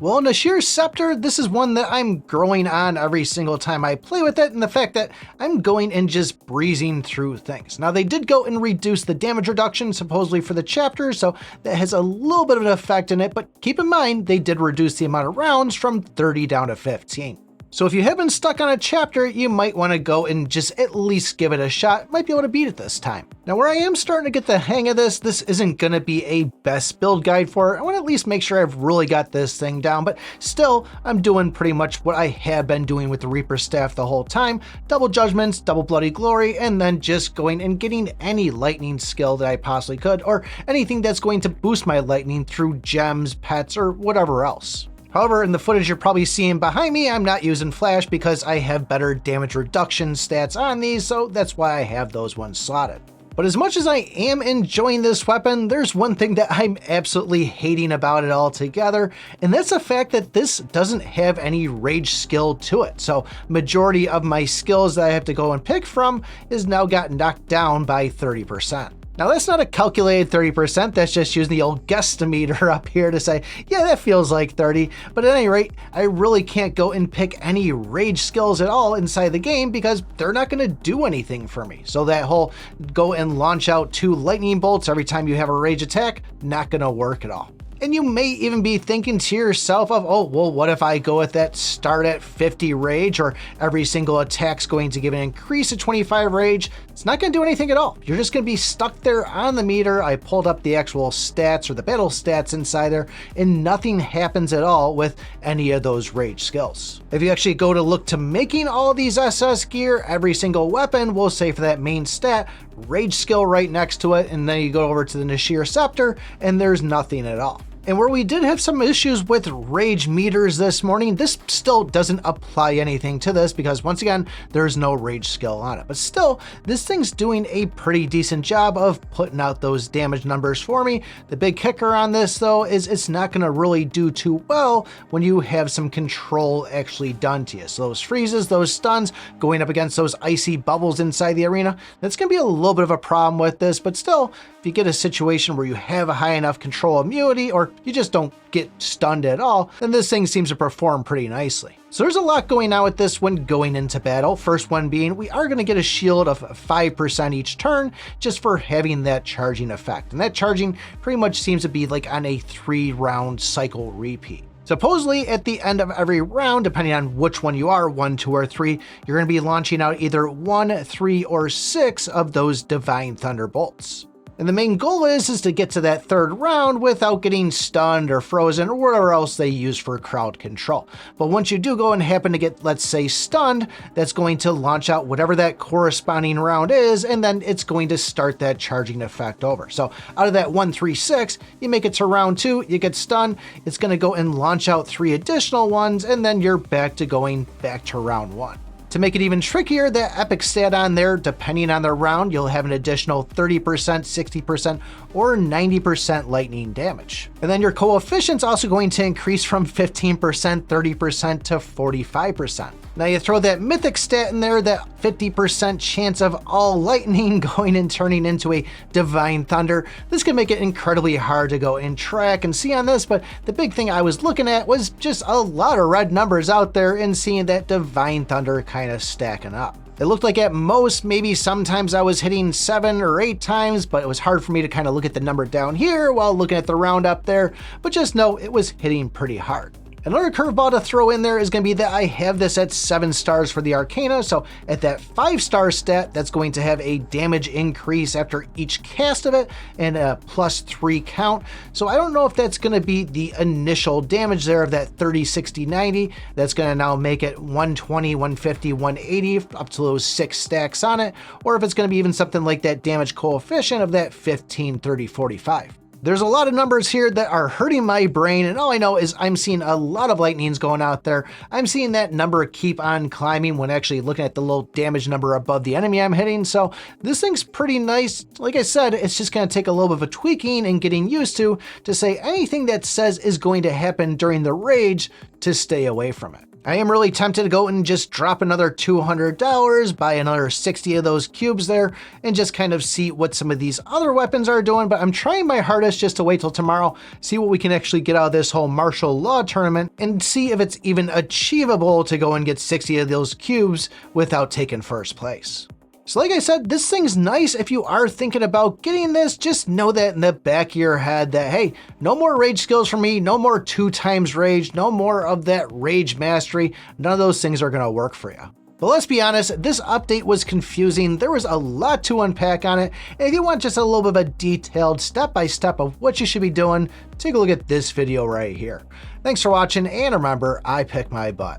Well, NASHIR Scepter, this is one that I'm growing on every single time I play with it, and the fact that I'm going and just breezing through things. Now, they did go and reduce the damage reduction, supposedly for the chapter, so that has a little bit of an effect in it, but keep in mind, they did reduce the amount of rounds from 30 down to 15. So if you have been stuck on a chapter, you might want to go and just at least give it a shot. Might be able to beat it this time. Now, where I am starting to get the hang of this isn't going to be a best build guide for it. I want to at least make sure I've really got this thing down, but still, I'm doing pretty much what I have been doing with the Reaper staff the whole time. Double Judgments, double Bloody Glory, and then just going and getting any lightning skill that I possibly could, or anything that's going to boost my lightning through gems, pets, or whatever else. However, in the footage you're probably seeing behind me, I'm not using flash because I have better damage reduction stats on these, so that's why I have those ones slotted. But as much as I am enjoying this weapon, there's one thing that I'm absolutely hating about it altogether, and that's the fact that this doesn't have any rage skill to it. So majority of my skills that I have to go and pick from is now got knocked down by 30%. Now that's not a calculated 30%, that's just using the old guesstimator up here to say, yeah, that feels like 30. But at any rate, I really can't go and pick any rage skills at all inside the game because they're not gonna do anything for me. So that whole go and launch out 2 lightning bolts every time you have a rage attack, not gonna work at all. And you may even be thinking to yourself of, oh, well, what if I go with that start at 50 rage, or every single attack's going to give an increase of 25 rage? It's not going to do anything at all. You're just going to be stuck there on the meter. I pulled up the actual stats or the battle stats inside there, and nothing happens at all with any of those rage skills. If you actually go to look to making all these SS gear, every single weapon will say for that main stat, rage skill right next to it, and then you go over to the NASHIR Scepter, and there's nothing at all. And where we did have some issues with rage meters this morning, this still doesn't apply anything to this because once again, there's no rage skill on it. But still, this thing's doing a pretty decent job of putting out those damage numbers for me. The big kicker on this though is it's not gonna really do too well when you have some control actually done to you. So those freezes, those stuns, going up against those icy bubbles inside the arena, that's gonna be a little bit of a problem with this, but still, if you get a situation where you have a high enough control immunity or you just don't get stunned at all, then this thing seems to perform pretty nicely. So there's a lot going on with this when going into battle. First one being, we are going to get a shield of 5% each turn just for having that charging effect. And that charging pretty much seems to be like on a 3-round cycle repeat. Supposedly at the end of every round, depending on which one you are, 1, 2, or 3, you're going to be launching out either 1, 3, or 6 of those Divine Thunderbolts. And the main goal is to get to that 3rd round without getting stunned or frozen or whatever else they use for crowd control. But once you do go and happen to get, let's say, stunned, that's going to launch out whatever that corresponding round is, and then it's going to start that charging effect over. So out of that 1, 3, 6, you make it to round 2, you get stunned, it's going to go and launch out 3 additional ones, and then you're back to going back to round 1. To make it even trickier, that epic stat on there, depending on the round, you'll have an additional 30%, 60%, or 90% lightning damage. And then your coefficient's also going to increase from 15%, 30% to 45%. Now you throw that mythic stat in there, that 50% chance of all lightning going and turning into a Divine Thunder. This can make it incredibly hard to go and track and see on this, but the big thing I was looking at was just a lot of red numbers out there and seeing that Divine Thunder kind of stacking up. It looked like at most, maybe sometimes I was hitting 7 or 8 times, but it was hard for me to kind of look at the number down here while looking at the round up there, but just know it was hitting pretty hard. Another curveball to throw in there is going to be that I have this at 7 stars for the Arcana, so at that 5-star stat, that's going to have a damage increase after each cast of it and a +3 count. So I don't know if that's going to be the initial damage there of that 30, 60, 90. That's going to now make it 120, 150, 180 up to those 6 stacks on it, or if it's going to be even something like that damage coefficient of that 15, 30, 45. There's a lot of numbers here that are hurting my brain, and all I know is I'm seeing a lot of lightnings going out there. I'm seeing that number keep on climbing when actually looking at the little damage number above the enemy I'm hitting, so this thing's pretty nice. Like I said, it's just going to take a little bit of a tweaking and getting used to say anything that says is going to happen during the rage to stay away from it. I am really tempted to go and just drop another $200, buy another 60 of those cubes there, and just kind of see what some of these other weapons are doing, but I'm trying my hardest just to wait till tomorrow, see what we can actually get out of this whole martial law tournament, and see if it's even achievable to go and get 60 of those cubes without taking first place. So like I said, this thing's nice. If you are thinking about getting this, just know that in the back of your head that, hey, no more rage skills for me, no more 2x rage, no more of that rage mastery. None of those things are gonna work for you. But let's be honest, this update was confusing. There was a lot to unpack on it. And if you want just a little bit of a detailed step-by-step of what you should be doing, take a look at this video right here. Thanks for watching, and remember, I pick my butt.